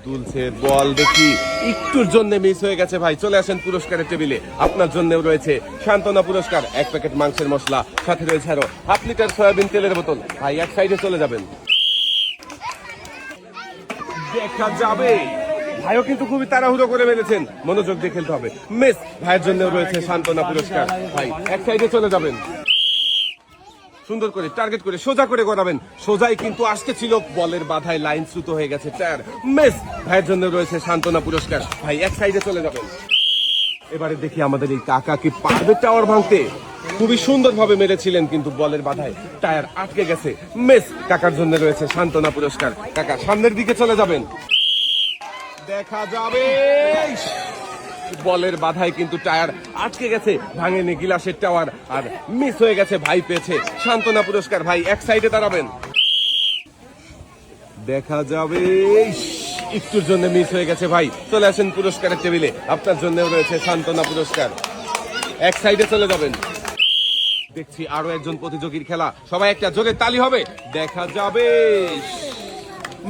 তুলছে বল, দেখি একটুর জন্য মিস হয়ে গেছে ভাই। চলে আসেন পুরস্কারের টেবিলে, আপনার জন্য রয়েছে সান্ত্বনা পুরস্কার, 1 প্যাকেট মাংসের মশলা, সাথে রয়েছে আরো 1/2 লিটার সয়াবিন তেলের বোতল। ভাই এক সাইডে চলে যাবেন, দেখা যাবে। ভাইও কিন্তু খুবই তাড়াহুড়ো করে মেরেছেন, মনোযোগ দিয়ে খেলতে হবে। মিস, ভাইয়ের জন্য রয়েছে সান্ত্বনা পুরস্কার। ভাই এক সাইডে চলে যাবেন, সুন্দর করে টার্গেট করে সোজা করে করাবেন। সোজাই কিন্তু আসতে ছিল, বলের বাধায় লাইন ছুতো হয়ে গেছে। টায়ার মিস, ভাইয়ের জন্য রয়েছে সান্ত্বনা পুরস্কার। ভাই এক সাইডে চলে যাবেন। এবারে দেখি আমাদের এই কাকা কি পারবে টাওয়ার ভাঙতে। খুবই সুন্দরভাবে মেরেছিলেন কিন্তু বলের বাধায় টায়ার আটকে গেছে। মিস, কাকার জন্য রয়েছে সান্ত্বনা পুরস্কার। কাকা সামনের দিকে চলে যাবেন, দেখা যাবে। বলের বাধায় কিন্তু টায়ার আটকে গেছে, ভাঙেনি গিলাসের টাওয়ার, আর মিস হয়ে গেছে। ভাই পেয়েছে সান্ত্বনা পুরস্কার। ভাই এক সাইডে দাঁড়াবেন, দেখা যাবে। একটুর জন্য মিস হয়ে গেছে ভাই। চলে আসেন পুরস্কারের টেবিলে, আপনার জন্য রয়েছে সান্ত্বনা পুরস্কার। এক সাইডে চলে যাবেন। দেখছি আরো একজন প্রতিযোগীর খেলা, সবাই একটা জোরে তালি হবে, দেখা যাবে।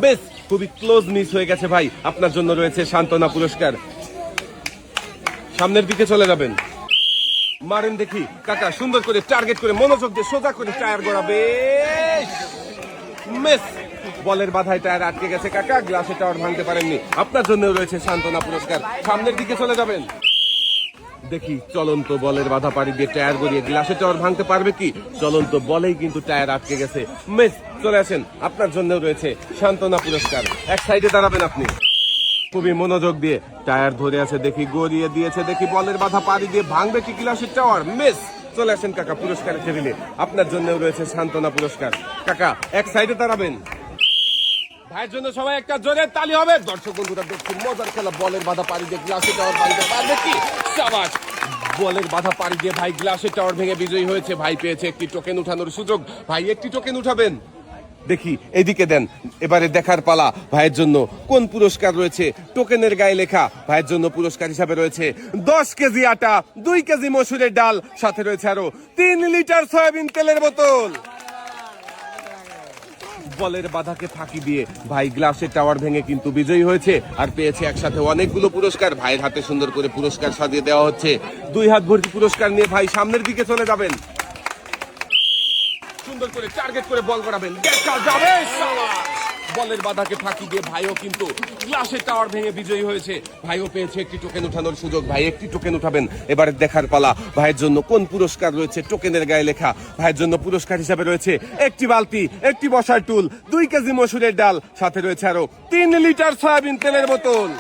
বেশ, খুবই ক্লোজ মিস হয়ে গেছে ভাই, আপনার জন্য রয়েছে সান্ত্বনা পুরস্কার। সামনের দিকে চলে যাবেন, মারেন দেখি। কাকা সুন্দর করে টার্গেট করে মনোযোগ দিয়ে সোজা করে টায়ার গড়াবে। মিস, বলের বাধায় টায়ার আটকে গেছে। কাকা গ্লাসে টাওয়ার ভাঙতে পারেননি, আপনার জন্য রয়েছে সান্ত্বনা পুরস্কার। সামনের দিকে চলে যাবেন, দেখি চলন্ত বলের বাধা পাড়ি দিয়ে টায়ার গড়িয়ে গ্লাসে টাওয়ার ভাঙতে পারবে কি। চলন্ত বলেই কিন্তু টায়ার আটকে গেছে। মিস, চলে আসেন, আপনার জন্য রয়েছে সান্ত্বনা পুরস্কার। এক সাইডে দাঁড়াবেন আপনি, খুবই মনোযোগ দিয়ে টায়ার ধরে আছে, দেখি গড়িয়ে দিয়েছে, দেখি বলের বাধা পাড়ি দিয়ে ভাঙবে কি গ্লাসের টাওয়ার। মিস, চলে আসেন কাকা পুরস্কারের টেবিলে, আপনার জন্য রয়েছে সান্ত্বনা পুরস্কার। কাকা এক সাইডে দাঁড়াবেন। ভাইয়ের জন্য সবাই একটা জোরে তালি হবে। দর্শক বন্ধুরা দেখছেন মজার খেলা, বলের বাধা পাড়ি দিয়ে গ্লাসের টাওয়ার ভাঙতে পারবে কি। শাবাশ, বলের বাধা পাড়ি দিয়ে ভাই গ্লাসের টাওয়ার ভেঙে বিজয়ী হয়েছে। ভাই পেয়েছে একটি টোকেন উঠানোর সুযোগ। ভাই একটি টোকেন উঠাবেন, দেখি এদিকে দেন। এবারে দেখার পালা, ভাইয়ের জন্য কোন পুরস্কার রয়েছে। টোকেনের গায়ে লেখা ভাইয়ের জন্য পুরস্কার হিসাবে রয়েছে 10 কেজি আটা, 2 কেজি মসুরের ডাল, সাথে রয়েছে আরো 3 লিটার সয়াবিন তেলের বোতল। বলের বাধাকে ফাঁকি দিয়ে ভাই গ্লাসের টাওয়ার ভেঙে কিন্তু বিজয়ী হয়েছে, আর পেয়েছে একসাথে অনেকগুলো পুরস্কার। ভাইয়ের হাতে সুন্দর করে পুরস্কার সাজিয়ে দেওয়া হচ্ছে। 2 হাত ভর্তি পুরস্কার নিয়ে ভাই সামনের দিকে চলে যাবেন, সুন্দর করে টার্গেট করে বল করাবেন, দেখা যাবে। বলের বাধাকে ফাঁকি দিয়ে ভাইও কিন্তু গ্লাসের টাওয়ার ভেঙে বিজয়ী হয়েছে। ভাইও পেয়েছে একটি টোকেন উঠানোর সুযোগ। ভাই একটি টোকেন উঠাবেন। এবারে দেখার পালা, ভাইয়ের জন্য কোন পুরস্কার রয়েছে। টোকেনের গায়ে লেখা ভাইয়ের জন্য পুরস্কার হিসাবে রয়েছে একটি বালতি, একটি বসার টুল, 2 কেজি মসুরের ডাল, সাথে রয়েছে আরো 3 লিটার সয়াবিন তেলের বোতল।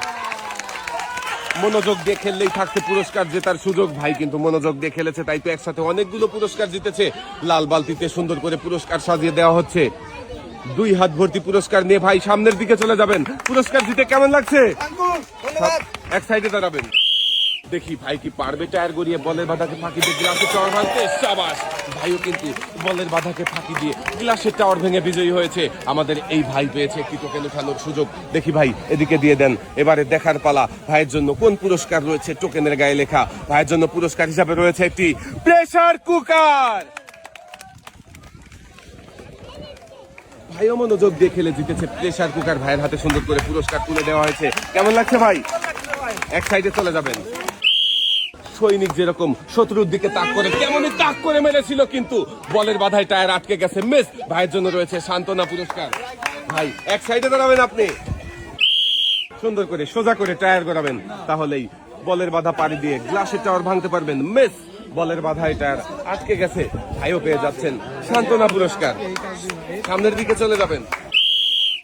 মনোযোগ দিয়ে খেললেই থাকছে পুরস্কার জেতার সুযোগ। ভাই কিন্তু মনোযোগ দিয়ে খেলেছে, তাই তো একসাথে অনেকগুলো পুরস্কার জিতেছে। লাল বালতিতে সুন্দর করে পুরস্কার সাজিয়ে দেওয়া হচ্ছে। 2 হাত ভর্তি পুরস্কার নিয়ে ভাই সামনের দিকে চলে যাবেন। পুরস্কার জিতে কেমন লাগছে? এক সাইডে দাঁড়াবেন, দেখি ভাই কি পারবে টায়ার গড়িয়ে বলের বাধাকে ফাঁকি দিয়ে গ্লাসের টাওয়ার ভাঙতে। শাবাশ, ভাইও কিন্তু বলের বাধাকে ফাঁকি দিয়ে গ্লাসের টাওয়ার ভেঙে বিজয়ী হয়েছে। আমাদের এই ভাই পেয়েছে একটি টোকেন উঠানোর সুযোগ। দেখি ভাই এদিকে দিয়ে দেন। এবারে দেখার পালা, ভাইয়ের জন্য কোন পুরস্কার রয়েছে। টোকেনের গায়ে লেখা ভাইয়ের জন্য পুরস্কার হিসাবে রয়েছে একটি প্রেসার কুকার। ভাইও মনোযোগ দিয়ে খেলে জিতেছে প্রেসার কুকার। ভাইয়ের হাতে সুন্দর করে পুরস্কার তুলে দেওয়া হয়েছে। কেমন লাগছে ভাই? এক সাইডে চলে যাবেন। সৈনিক যেরকম শত্রুর দিকে তাক করে কেমনই তাক করে মেরেছিল, কিন্তু বলের বাধায় টায়ার আটকে গেছে। মিস, ভাইয়ের জন্য রয়েছে সান্ত্বনা পুরস্কার। ভাই এক সাইডে দাঁড়াবেন আপনি, সুন্দর করে সোজা করে টায়ার গড়াবেন, তাহলেই বলের বাধা পাড়ি দিয়ে গ্লাসের টাওয়ার ভাঙতে পারবেন। মিস, বলের বাধায় টায়ার আটকে গেছে। ভাইও পেয়ে যাচ্ছেন সান্ত্বনা পুরস্কার। সামনের দিকে চলে যাবেন,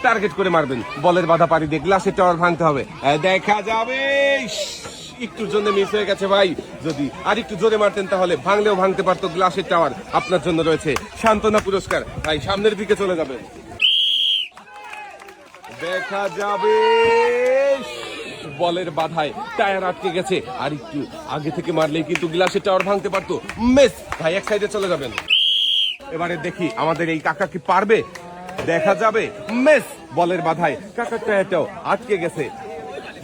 টার্গেট করে মারবেন, বলের বাধা পাড়ি দিয়ে গ্লাসের টাওয়ার ভাঙতে হবে। দেখা যাবে। একটুর জন্য মিস হয়ে গেছে ভাই, যদি আর একটু জোরে মারতেন তাহলে ভাঙলেও ভাঙতে পারতো গ্লাসের টাওয়ার। আপনার জন্য রয়েছে সান্ত্বনা পুরস্কার। ভাই সামনের দিকে চলে যাবেন, দেখা যাবে। বলের বাধায় টায়ার আটকে গেছে, আর একটু আগে থেকে মারলেই কিন্তু গ্লাসের টাওয়ার ভাঙতে পারতো। মিস, ভাই এক সাইডে চলে যাবেন। এবারে দেখি আমাদের এই কাকা কি পারবে, দেখা যাবে। মিস, বলের বাধায় কাকার টায়ারটাও আটকে গেছে,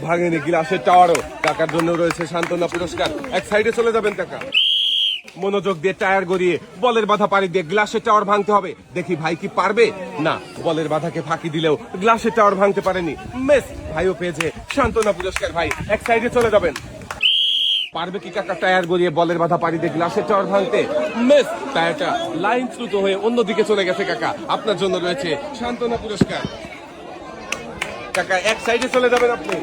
ভাঙেনি গ্লাসের টাওয়ারও। কাকার জন্য রয়েছে সান্ত্বনা পুরস্কার। এক সাইডে চলে যাবেন কাকা। মনোযোগ দিয়ে টায়ার গড়িয়ে বলের বাধা পাড়ি দিয়ে গ্লাসের টাওয়ার ভাঙতে হবে। দেখি ভাই কি পারবে না। বলের বাধাকে ফাঁকি দিলেও গ্লাসের টাওয়ার ভাঙতে পারেনি। মিস। ভাইও পেয়েছে সান্ত্বনা পুরস্কার। ভাই এক সাইডে চলে যাবেন। পারবে কি কাকা টায়ার গড়িয়ে বলের বাধা পাড়ি দিয়ে গ্লাসের টাওয়ার ভাঙতে? মিস। টায়ারটা লাইন চ্যুত হয়ে অন্যদিকে চলে গেছে কাকা। আপনার জন্য রয়েছে সান্ত্বনা পুরস্কার। কাকা এক সাইডে চলে যাবেন আপনি।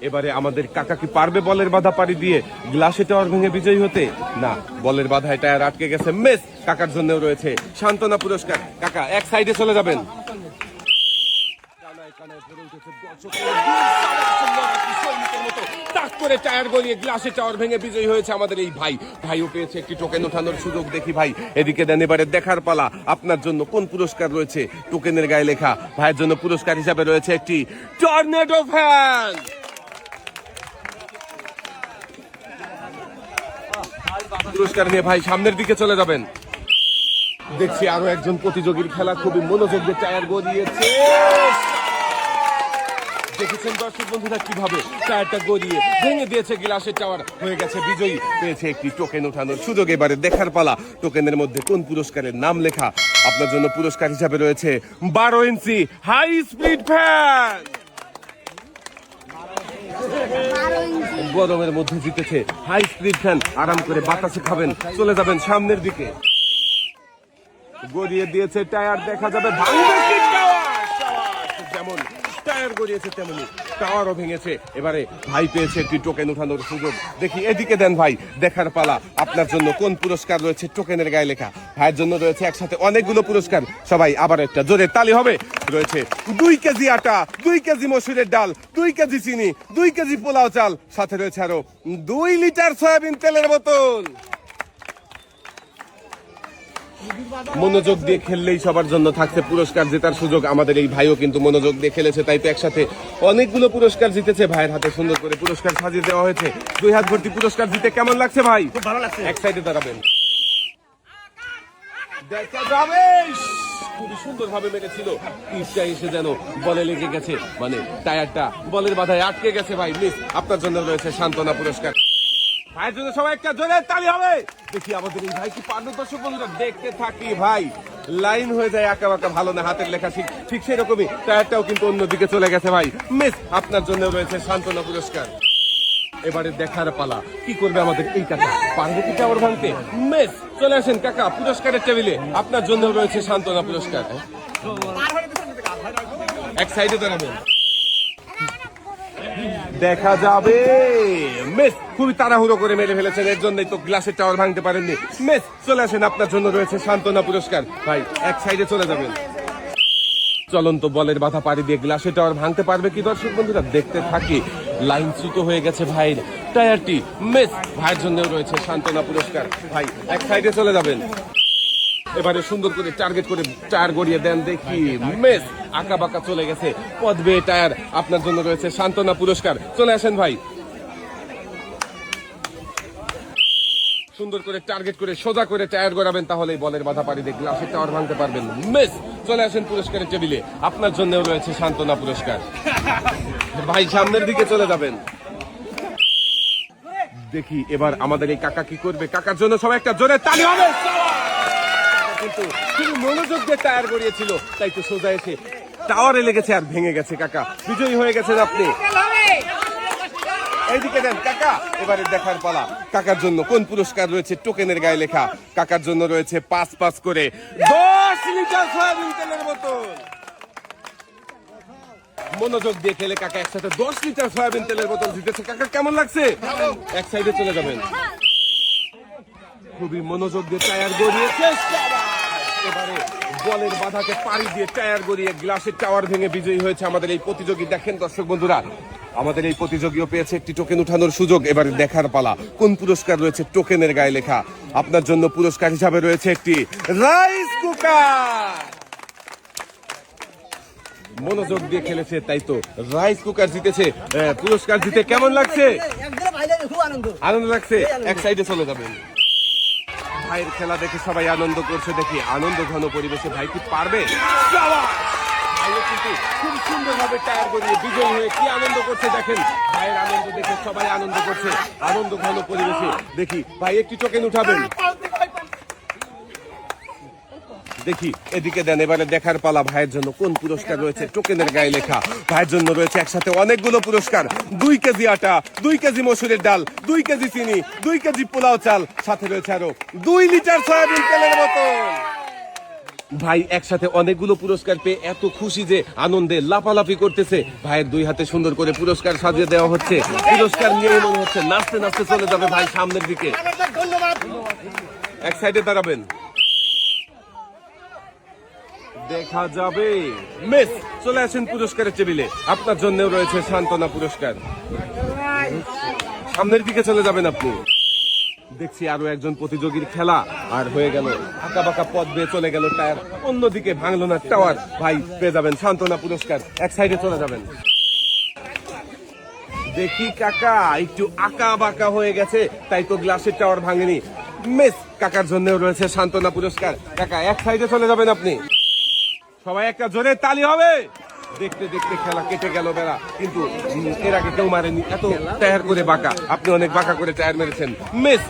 এবারে আমাদের কাকা কি পারবে বলের বাধা পাড়ি দিয়ে গ্লাসে টাওয়ার ভেঙে বিজয়ী হতে? না, বলের বাধায় টায়ার আটকে গেছে। মিস। কাকার জন্য রয়েছে সান্ত্বনা পুরস্কার। কাকা এক সাইডে চলে যাবেন। টায়ার গড়িয়ে গ্লাসে টাওয়ার ভেঙে বিজয়ী হয়েছে আমাদের এই ভাই। ভাইও পেয়েছে একটি টোকেন ওঠানোর সুযোগ। দেখি ভাই এদিকে দেন। এবারে দেখার পালা আপনার জন্য কোন পুরস্কার রয়েছে। টোকেনের গায়ে লেখা। ভাইয়ের জন্য পুরস্কার হিসাবে রয়েছে একটি টর্নেডো ফ্যান। পুরস্কার নিয়ে ভাই সামনের দিকে চলে যাবেন। দেখছি আরো একজন প্রতিযোগীর খেলা খুবই মনোযোগ দিয়ে টায়ার গড়িয়েছে। দেখেছেন দর্শক বন্ধুরা কিভাবে টায়ারটা গড়িয়ে ভেঙে দিয়েছে গ্লাসের টাওয়ার। হয়ে গেছে বিজয়ী, পেয়েছে একটি টোকেন ওঠানোর সুযোগ। এবারে দেখার পালা টোকেনের মধ্যে কোন পুরস্কারের নাম লেখা। আপনার জন্য পুরস্কার হিসাবে রয়েছে 12 ইঞ্চি হাই স্পিড ফ্যান। গরমের মধ্যে জিতেছে হাই স্পিড ফ্যান। আরাম করে বাতাসে খাবেন। চলে যাবেন সামনের দিকে। গড়িয়ে দিয়েছে টায়ার। দেখা যাবে ভাঙবে কি টাওয়ার। যেমন টায়ার গড়িয়েছে তেমনি টাওয়ারও ভেঙেছে। এবারে ভাই পেয়েছে একটি টোকেন উঠানোর সুযোগ। দেখি এদিকে দেন ভাই। দেখার পালা আপনার জন্য কোন পুরস্কার রয়েছে টোকেনের গায়ে লেখা। ভাইয়ের জন্য রয়েছে একসাথে অনেকগুলো পুরস্কার। সবাই আবার একটা জোরে তালি হবে। রয়েছে 2 কেজি আটা, 2 কেজি মসুরের ডাল, 2 কেজি চিনি, 2 কেজি পোলাও চাল, সাথে রয়েছে আরো 2 লিটার সয়াবিন তেলের বোতল। মনোযোগ দিয়ে খেললেই সবার জন্য থাকছে পুরস্কার জেতার সুযোগ। আমাদের এই ভাইও কিন্তু মনোযোগ দিয়ে খেলেছে, তাই তো একসাথে অনেকগুলো পুরস্কার জিতেছে। ভাইয়ের হাতে সুন্দর করে পুরস্কার সাজিয়ে দেওয়া হয়েছে। 2 হাত ভর্তি পুরস্কার জিতে কেমন লাগছে ভাই? খুব ভালো লাগছে। এক সাইডে দাঁড়াবেন। দেখা যাবে খুবই সুন্দর ভাবে মেরেছিল। পিচটা এসে যেন বলে লেগে গেছে, মানে টায়ারটা বলের বাধায় আটকে গেছে। ভাই মিস। আপনার জন্য রয়েছে সান্ত্বনা পুরস্কার। ভাইয়ের জন্য সবাই একটা জোরে তালি হবে। দেখি আমাদের এই ভাই কি পারবে। দর্শক বন্ধুরা দেখতে থাকি। ভাই লাইন হয়ে যায় আঁকা বাঁকা, ভালো না হাতের লেখা ঠিক সেরকমই টায়ারটাও কিন্তু অন্যদিকে চলে গেছে। ভাই মিস। আপনার জন্য রয়েছে সান্ত্বনা পুরস্কার। এবারে দেখার পালা কি করবে আমাদের এই কাকা। পারবে কি টাওয়ার ভাঙতে? মিস। চলে আসেন কাকা পুরস্কারের টেবিলে। আপনার জন্য রয়েছে সান্ত্বনা পুরস্কার। এক সাইডে দাঁড়াবেন। দেখা যাবে। মিস। খুবই তাড়াহুড়ো করে মেরে ফেলেছেন, এর জন্যই তো গ্লাসের টাওয়ার ভাঙতে পারেননি। মিস। চলে আসেন, আপনার জন্য রয়েছে সান্ত্বনা পুরস্কার। ভাই এক সাইডে চলে যাবেন। চলন্ত বলের বাধা পাড়ি দিয়ে গ্লাসের টাওয়ার ভাঙতে পারবে কি দর্শক বন্ধুরা? দেখতে থাকি। লাইন চ্যুত হয়ে গেছে ভাইয়ের টায়ারটি। মিস। ভাইয়ের জন্য রয়েছে সান্ত্বনা পুরস্কার। ভাই এক সাইডে চলে যাবেন। এবারে সুন্দর করে টার্গেট করে টায়ার গড়িয়ে দেন। দেখি মিস। আঁকা বাঁকা চলে গেছে পথ বেয়ে টায়ার। আপনার জন্য রয়েছে সান্ত্বনা পুরস্কার। চলে আসেন ভাই। সুন্দর করে টার্গেট করে সোজা করে টায়ার গড়াবেন, তাহলেই বলের বাধা পাড়ি দিয়ে গ্লাসের টাওয়ার ভাঙতে পারবেন। মিস। চলে আসেন পুরস্কারের টেবিলে। আপনার জন্য রয়েছে সান্ত্বনা পুরস্কার। ভাই সামনের দিকে চলে যাবেন। দেখি এবার আমাদের এই কাকা কি করবে। কাকার জন্য সবাই একটা জোরে তালি হবে। কিন্তু খুবই মনোযোগ দিয়ে টায়ার গড়িয়েছিল, তাই তো সোজা এসে টাওয়ারে লেগেছে আর ভেঙে গেছে। কাকা বিজয়ী হয়ে গেছেন আপনি। এইদিকে দেন কাকা। এবারে দেখার পালা কাকার জন্য কোন পুরস্কার রয়েছে টোকেনের গায়ে লেখা। কাকার জন্য রয়েছে 5 করে 10 লিটার সয়াবিন তেলের বোতল। মনোযোগ দিয়ে খেলে কাকা একসাথে 10 লিটার সয়াবিন তেলের বোতল জিতেছে। কাকা কেমন লাগছে? এক সাইডে চলে যাবেন। খুবই মনোযোগ দিয়ে টায়ার গড়িয়েছে। এবারে বলের বাধাকে পাড়ি দিয়ে টায়ার গড়িয়ে গ্লাসের টাওয়ার ভেঙে বিজয়ী হয়েছে আমাদের এই প্রতিযোগী। দেখেন দর্শক বন্ধুরা, আমাদের এই প্রতিযোগীও পেয়েছে একটি টোকেন উঠানোর সুযোগ। এবারে দেখার পালা কোন পুরস্কার রয়েছে টোকেনের গায়ে লেখা। আপনার জন্য পুরস্কার হিসাবে রয়েছে একটি রাইস কুকার। মনোযোগ দিয়ে খেলেছে, তাই তো রাইস কুকার জিতেছে। পুরস্কার জিতে কেমন লাগছে? আনন্দ লাগছে। এক সাইডে চলে যাবেন। ভাইয়ের খেলা দেখে সবাই আনন্দ করছে। দেখি আনন্দ ঘন পরিবেশে ভাই কি পারবে? কিন্তু খুব সুন্দরভাবে টায়ার গড়িয়ে বিজয়ী হয়ে কি আনন্দ করছে দেখেন। ভাইয়ের আনন্দ দেখে সবাই আনন্দ করছে, আনন্দ ঘন পরিবেশে। দেখি ভাই একটি টোকেন উঠাবেন, দেখি এদিকে দেন। এবারে দেখার পালা ভাইয়ের জন্য কোন পুরস্কার রয়েছে টোকেনের গায়ে লেখা। ভাইয়ের জন্য রয়েছে একসাথে অনেকগুলো পুরস্কার। 2 কেজি আটা, 2 কেজি মসুরের ডাল, 2 কেজি চিনি, 2 কেজি পোলাও চাল, সাথে রয়েছে আরো 2 লিটার সয়াবিন তেলের বোতল। ভাই একসাথে অনেকগুলো পুরস্কার পেয়ে এত খুশি যে আনন্দে লাফালাফি করতেছে। ভাইয়ের 2 হাতে সুন্দর করে পুরস্কার সাজিয়ে দেওয়া হচ্ছে। পুরস্কার নিয়ে মনে হচ্ছে নাচতে নাচতে চলে যাবে ভাই সামনের দিকে। এক সাইডে দাঁড়াবেন, দেখা যাবে। মিস চলে আসেন পুরস্কারের টেবিলে। আপনার জন্যও রয়েছে সান্ত্বনা পুরস্কার। সামনের দিকে চলে যাবেন আপনি। দেখছি আরো একজন প্রতিযোগীর খেলা আর হয়ে গেল। আঁকা বাঁকা পথ বেয়ে চলে গেল টায়ার, অন্যদিকে ভাঙলো না টাওয়ার। ভাই পেয়ে যাবেন সান্ত্বনা পুরস্কার। এক সাইডে চলে যাবেন। দেখি কাকা একটু আঁকা বাঁকা হয়ে গেছে, তাই তো গ্লাসের টাওয়ার ভাঙেনি। মিস কাকার জন্যও রয়েছে সান্ত্বনা পুরস্কার। কাকা এক সাইডে চলে যাবেন আপনি। সবাই একটা জোরে তালি হবে। দেখতে দেখতে খেলা কেটে গেল বেলা, কিন্তু এর আগে কেউ মারেনি এত টায়ার করে বাঁকা। আপনি অনেক বাঁকা করে টায়ার মেরেছেন। মিস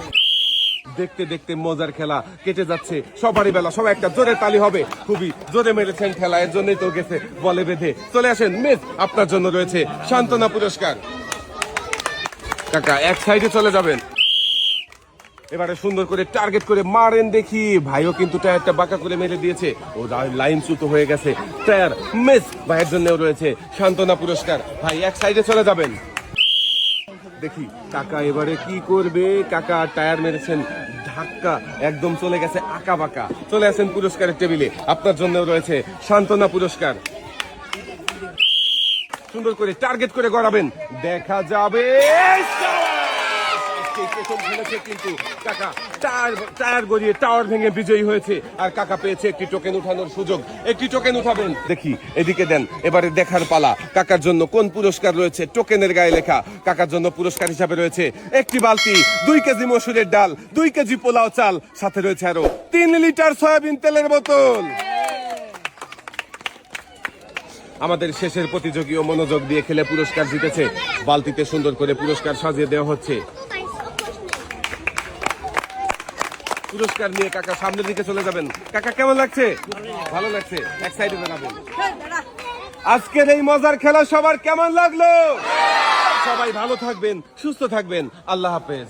দেখতে দেখতে মজার খেলা কেটে যাচ্ছে সবারই বেলা। সবাই একটা জোরে তালি হবে। খুবই জোরে মেরেছেন খেলা, এর জন্যই তো গেছে বলে বেঁধে। চলে আসেন মিস, আপনার জন্য রয়েছে সান্ত্বনা পুরস্কার। কাকা এক সাইডে চলে যাবেন। এবারে সুন্দর করে টার্গেট করে মারেন দেখি। ভাইও কিন্তু টায়ারটা বাঁকা করে মেরে দিয়েছে, ও লাইন চ্যুত হয়ে গেছে। টায়ার মিস, ভাইয়ের জন্য রয়েছে সান্ত্বনা পুরস্কার। ভাই এক সাইডে চলে যাবেন। দেখি কাকা এবারে কি করবে। কাকা টায়ার মেরেছেন ধাক্কা, একদম চলে গেছে আঁকা বাঁকা। চলে আসেন পুরস্কারের টেবিলে। আপনার জন্য রয়েছে সান্ত্বনা পুরস্কার। সুন্দর করে টার্গেট করে গড়াবেন, দেখা যাবে। কিন্তু কাকা টায়ার গড়িয়ে টাওয়ার ভেঙে বিজয়ী হয়েছে। আর কাকা পেয়েছে একটি টোকেন উঠানোর সুযোগ। একটি টোকেন উঠাবেন। দেখি এদিকে দেন। এবারে দেখার পালা কাকার জন্য কোন পুরস্কার রয়েছে টোকেনের গায়ে লেখা। কাকার জন্য পুরস্কার হিসাবে রয়েছে একটি বালতি, 2 কেজি মসুরের ডাল, 2 কেজি পোলাও চাল, সাথে রয়েছে আরো 3 লিটার সয়াবিন তেলের বোতল। আমাদের শেষের প্রতিযোগী ও মনোযোগ দিয়ে খেলে পুরস্কার জিতেছে। বালতিতে সুন্দর করে পুরস্কার সাজিয়ে দেওয়া হচ্ছে। পুরস্কার নিয়ে কাকা সামনের দিকে চলে যাবেন। কাকা কেমন লাগছে? ভালো লাগছে। এক সাইডে দাঁড়াবেন। আজকের এই মজার খেলা সবার কেমন লাগলো? সবাই ভালো থাকবেন, সুস্থ থাকবেন। আল্লাহ হাফেজ।